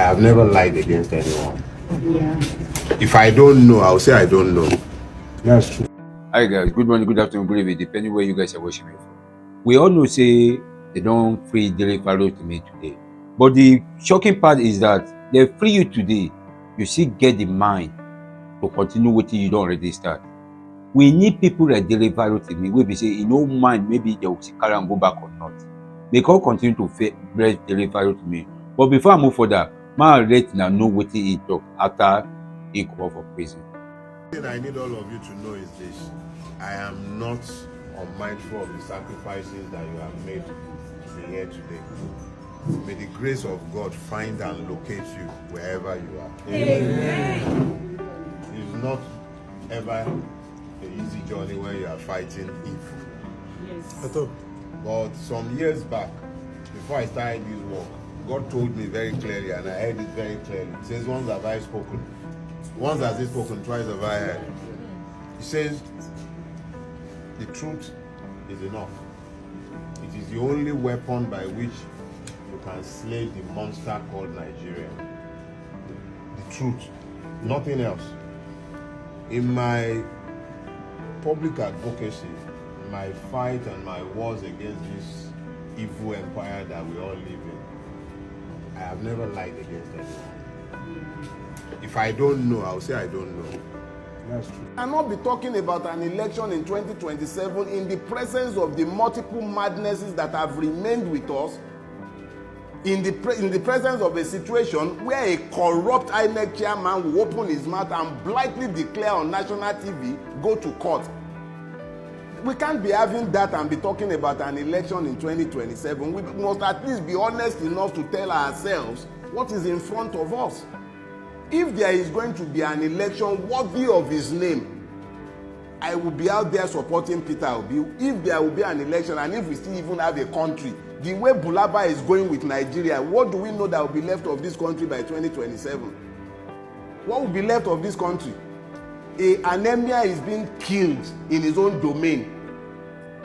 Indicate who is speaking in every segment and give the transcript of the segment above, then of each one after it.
Speaker 1: have never lied against anyone. Yeah. If I don't know, I'll say I don't know. That's true.
Speaker 2: Hi guys, good morning, good afternoon, good evening, depending where you guys are watching me from. We all know say they don't free Dele Farotimi today. But the shocking part is that they free you today, you still get the mind to continue what you don't already start. We need people like Dele Farotimi wey be say e no mind maybe they will carry and go back or not. Make all continue to bless Dele Farotimi. But before I move further, my let now know what he talk after he come out from prison.
Speaker 1: The thing I need all of you to know is this: I am not unmindful of the sacrifices that you have made to be here today. May the grace of God find and locate you wherever you are. Amen. It's not ever an easy journey when you are fighting evil. Yes. But some years back, before I started this work, God told me very clearly, and I heard it very clearly. He says, once have I spoken. Once has he spoken, twice have I heard. He says, the truth is enough. It is the only weapon by which you can slay the monster called Nigeria. The truth, nothing else. In my public advocacy, my fight and my wars against this evil empire that we all live in, I have never lied against anyone. If I don't know, I'll say I don't know. That's true.
Speaker 3: I cannot be talking about an election in 2027 in the presence of the multiple madnesses that have remained with us, in the presence of a situation where a corrupt INEC chairman will open his mouth and blithely declare on national TV, go to court. We can't be having that and be talking about an election in 2027. We must at least be honest enough to tell ourselves what is in front of us. If there is going to be an election worthy of his name, I will be out there supporting Peter Obi. If there will be an election, and if we still even have a country, the way Bulaba is going with Nigeria, what do we know that will be left of this country by 2027? What will be left of this country? An emir is being killed in his own domain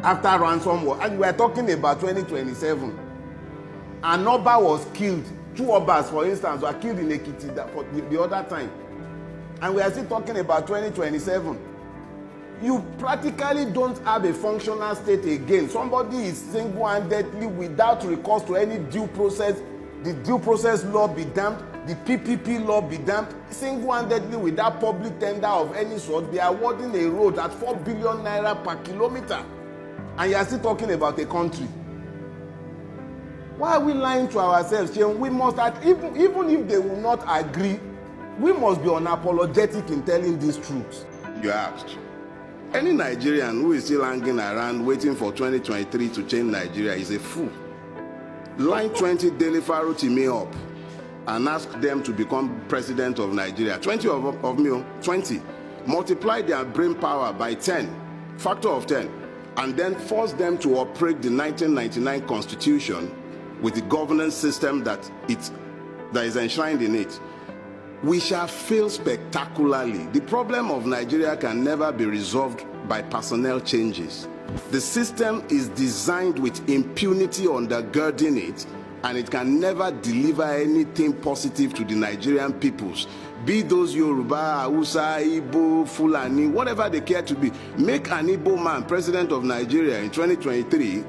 Speaker 3: after ransom war, and we are talking about 2027. An Oba was killed. 2 Obas, for instance, were killed in Ekiti for the other time, and we are still talking about 2027. You practically don't have a functional state again. Somebody is single-handedly, without recourse to any due process, the due process law be damned, the PPP law be damned, single-handedly without public tender of any sort, they are awarding a road at 4 billion naira per kilometer, and you are still talking about a country. Why are we lying to ourselves? We must, even if they will not agree, we must be unapologetic in telling these truths.
Speaker 1: You asked. Any Nigerian who is still hanging around waiting for 2023 to change Nigeria is a fool. Line 20 Dele Farotimi up and ask them to become president of Nigeria. 20 of me, 20. Multiply their brain power by 10, factor of 10, and then force them to operate the 1999 Constitution with the governance system that is enshrined in it. We shall fail spectacularly. The problem of Nigeria can never be resolved by personnel changes. The system is designed with impunity undergirding it, and it can never deliver anything positive to the Nigerian peoples. Be those Yoruba, Hausa, Igbo, Fulani, whatever they care to be. Make an Igbo man president of Nigeria in 2023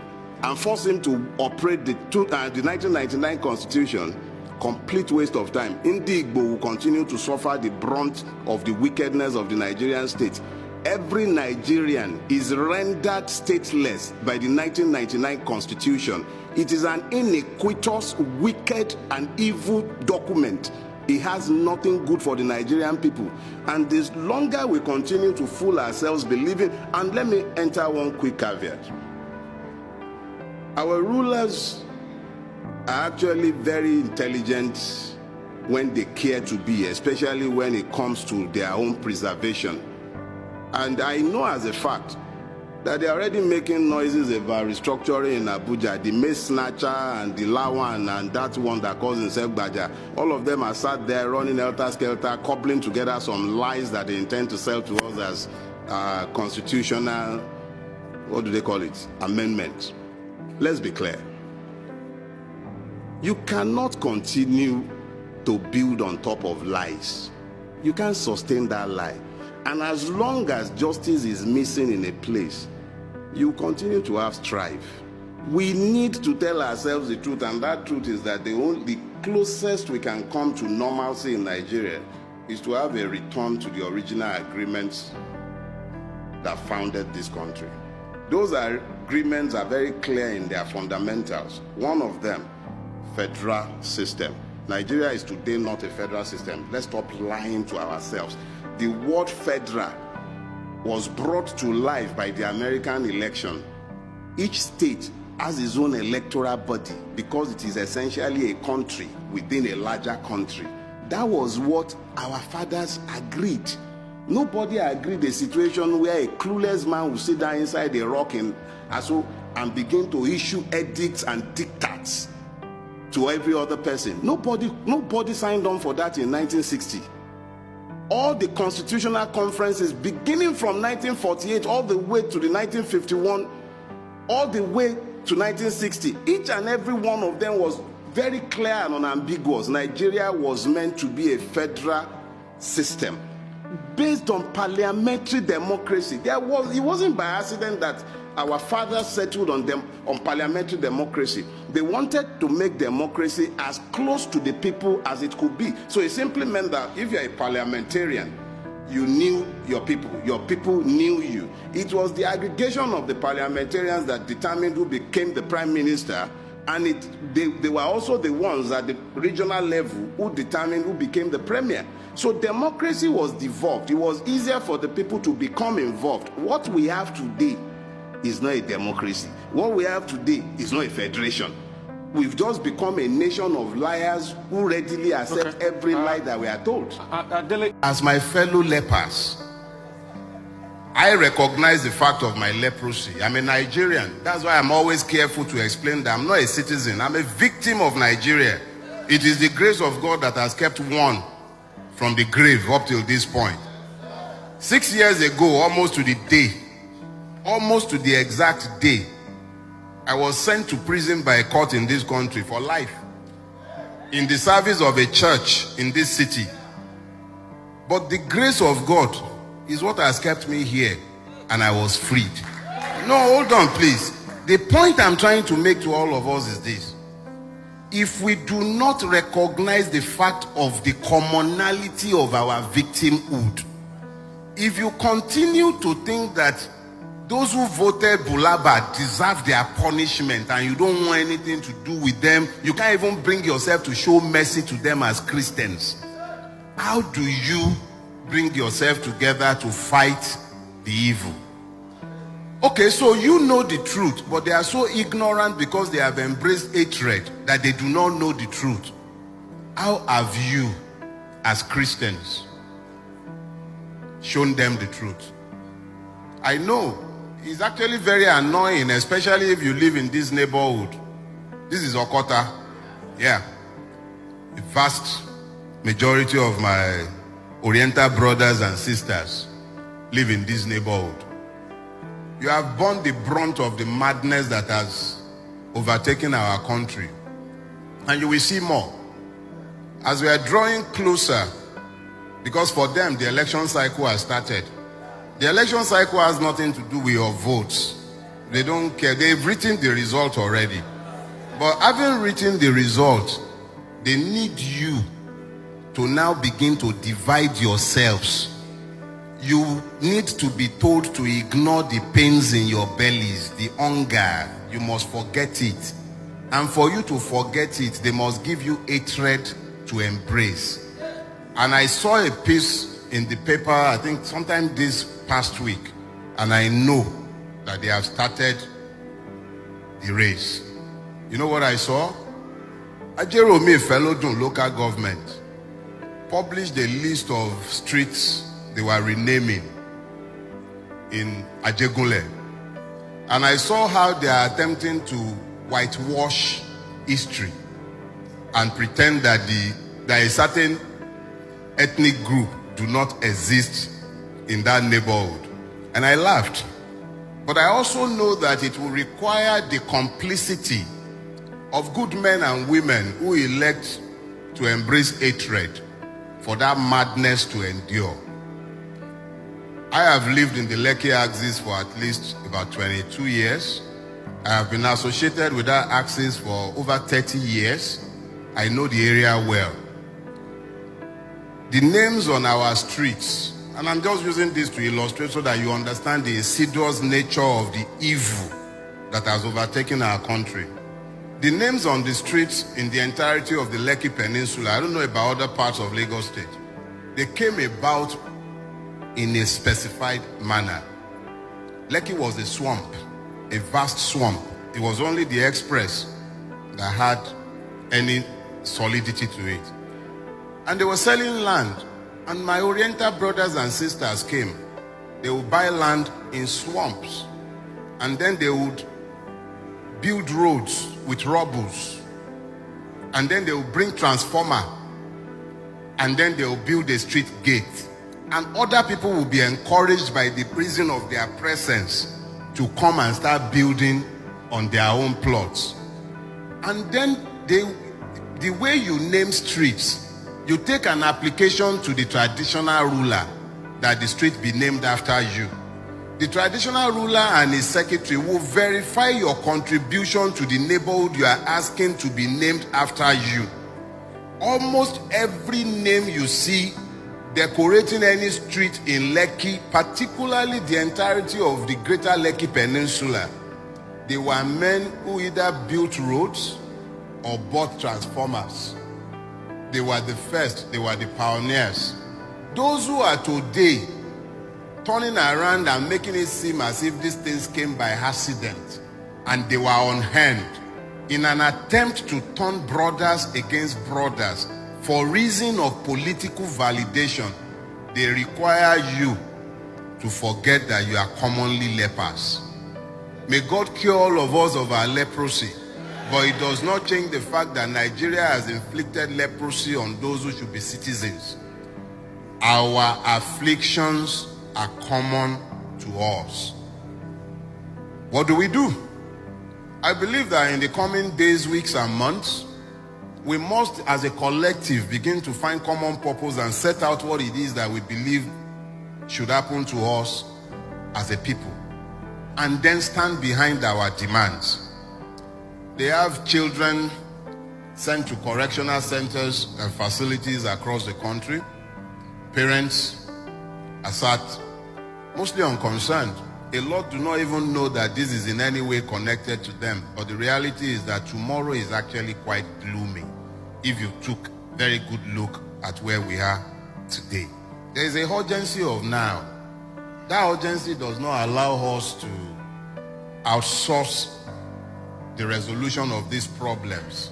Speaker 1: and force him to operate the 1999 Constitution. Complete waste of time. Igbo will continue to suffer the brunt of the wickedness of the Nigerian state. Every Nigerian is rendered stateless by the 1999 Constitution. It is an iniquitous, wicked, and evil document. It has nothing good for the Nigerian people. And the longer we continue to fool ourselves believing, and let me enter one quick caveat. Our rulers are actually very intelligent when they care to be, especially when it comes to their own preservation. And I know as a fact that they're already making noises about restructuring in Abuja. The Mace Snatcher and the Lawan and that one that calls himself Baja, all of them are sat there running helter-skelter, cobbling together some lies that they intend to sell to us as constitutional, what do they call it, amendments. Let's be clear. You cannot continue to build on top of lies. You can't sustain that lie. And as long as justice is missing in a place, you continue to have strife. We need to tell ourselves the truth, and that truth is that the closest we can come to normalcy in Nigeria is to have a return to the original agreements that founded this country. Those agreements are very clear in their fundamentals. One of them, federal system. Nigeria is today not a federal system. Let's stop lying to ourselves. The word federal was brought to life by the American election. Each state has its own electoral body because it is essentially a country within a larger country. That was what our fathers agreed. Nobody agreed a situation where a clueless man will sit down inside a rock and begin to issue edicts and diktats to every other person. Nobody signed on for that in 1960. All the constitutional conferences, beginning from 1948 all the way to the 1951, all the way to 1960, each and every one of them was very clear and unambiguous. Nigeria was meant to be a federal system based on parliamentary democracy. It wasn't by accident that our fathers settled on parliamentary democracy. They wanted to make democracy as close to the people as it could be. So it simply meant that if you're a parliamentarian, you knew your people knew you. It was the aggregation of the parliamentarians that determined who became the prime minister, and they were also the ones at the regional level who determined who became the premier. So democracy was devolved. It was easier for the people to become involved. What we have today is not a democracy. What we have today is not a federation. We've just become a nation of liars who readily accept every lie that we are told. As my fellow lepers, I recognize the fact of my leprosy. I'm a Nigerian. That's why I'm always careful to explain that I'm not a citizen. I'm a victim of Nigeria. It is the grace of God that has kept one from the grave up till this point. 6 years ago, almost to the exact day, I was sent to prison by a court in this country for life, in the service of a church in this city. But the grace of God is what has kept me here, and I was freed. No, hold on, please. The point I'm trying to make to all of us is this. If we do not recognize the fact of the commonality of our victimhood, if you continue to think that those who voted Bulaba deserve their punishment and you don't want anything to do with them, you can't even bring yourself to show mercy to them as Christians, how do you bring yourself together to fight the evil? Okay, so you know the truth, but they are so ignorant because they have embraced hatred that they do not know the truth. How have you, as Christians, shown them the truth? I know it's actually very annoying, especially if you live in this neighborhood. This is Okota. Yeah. The vast majority of my Oriental brothers and sisters live in this neighborhood. You have borne the brunt of the madness that has overtaken our country. And you will see more. As we are drawing closer, because for them the election cycle has started. The election cycle has nothing to do with your votes. They don't care. They've written the result already. But having written the result, they need you to now begin to divide yourselves. You need to be told to ignore the pains in your bellies, the hunger. You must forget it. And for you to forget it, they must give you hatred to embrace. And I saw a piece in the paper, I think sometime this past week, and I know that they have started the race. You know what I saw? Ajeromi Felodun local government published a list of streets they were renaming in Ajegunle. And I saw how they are attempting to whitewash history and pretend that there is a certain ethnic group do not exist in that neighborhood. And I laughed. But I also know that it will require the complicity of good men and women who elect
Speaker 3: to embrace hatred, for that madness to endure. I have lived in the Lekki axis for at least about 22 years. I have been associated with that axis for over 30 years. I know the area well. The names on our streets, and I'm just using this to illustrate so that you understand the insidious nature of the evil that has overtaken our country. The names on the streets in the entirety of the Lekki Peninsula, I don't know about other parts of Lagos State, they came about in a specified manner. Lekki was a swamp, a vast swamp. It was only the express that had any solidity to it. And they were selling land. And my Oriental brothers and sisters came. They would buy land in swamps. And then they would build roads with rubbles. And then they would bring transformer. And then they would build a street gate. And other people will be encouraged by the reason of their presence to come and start building on their own plots. And then the way you name streets, you take an application to the traditional ruler that the street be named after you. The traditional ruler and his secretary will verify your contribution to the neighborhood you are asking to be named after you. Almost every name you see decorating any street in Lekki, particularly the entirety of the greater Lekki Peninsula, they were men who either built roads or bought transformers. They were the first, they were the pioneers. Those who are today turning around and making it seem as if these things came by accident and they were on hand in an attempt to turn brothers against brothers for reason of political validation, they require you to forget that you are commonly lepers. May God cure all of us of our leprosy. But it does not change the fact that Nigeria has inflicted leprosy on those who should be citizens. Our afflictions are common to us. What do we do? I believe that in the coming days, weeks, and months, we must, as a collective, begin to find common purpose and set out what it is that we believe should happen to us as a people, and then stand behind our demands. They have children sent to correctional centers and facilities across the country. Parents are sat mostly unconcerned. A lot do not even know that this is in any way connected to them. But the reality is that tomorrow is actually quite gloomy if you took a very good look at where we are today. There is a urgency of now. That urgency does not allow us to outsource the resolution of these problems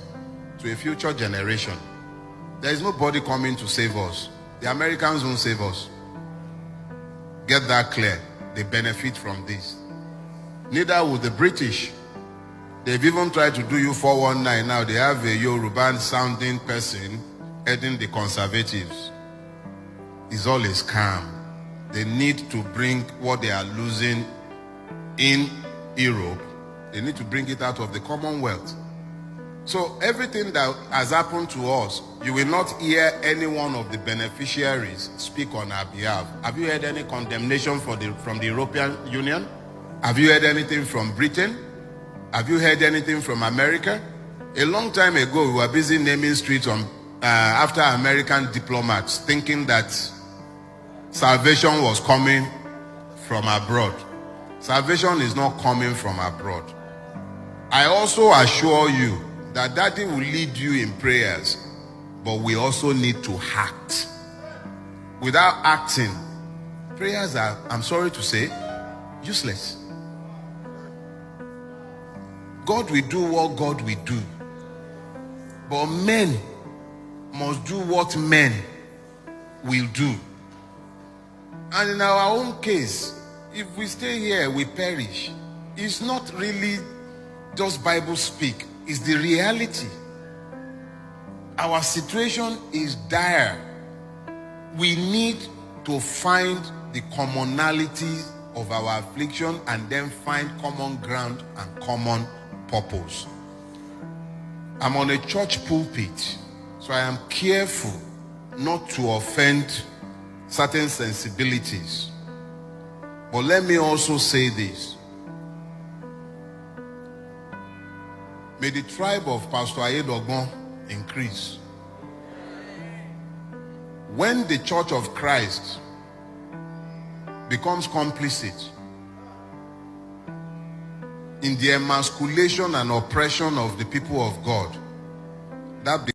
Speaker 3: to a future generation. There is nobody coming to save us. The Americans won't save us. Get that clear. They benefit from this. Neither will the British. They've even tried to do you 419 now. They have a Yoruba sounding person heading the Conservatives. It's all a scam. They need to bring what they are losing in Europe. They need to bring it out of the Commonwealth. So everything that has happened to us, you will not hear any one of the beneficiaries speak on our behalf. Have you heard any condemnation from the European Union? Have you heard anything from Britain? Have you heard anything from America? A long time ago, we were busy naming streets after American diplomats, thinking that salvation was coming from abroad. Salvation is not coming from abroad. I also assure you that Daddy will lead you in prayers, but we also need to act. Without acting, prayers are, I'm sorry to say, useless. God will do what God will do, but men must do what men will do. And in our own case, if we stay here, we perish. It's not really just Bible speak. It's the reality. Our situation is dire. We need to find the commonality of our affliction and then find common ground and common purpose. I'm on a church pulpit, so So I am careful not to offend certain sensibilities. But let me also say this. May the tribe of Pastor Ayedogbon increase. When the Church of Christ becomes complicit in the emasculation and oppression of the people of God, that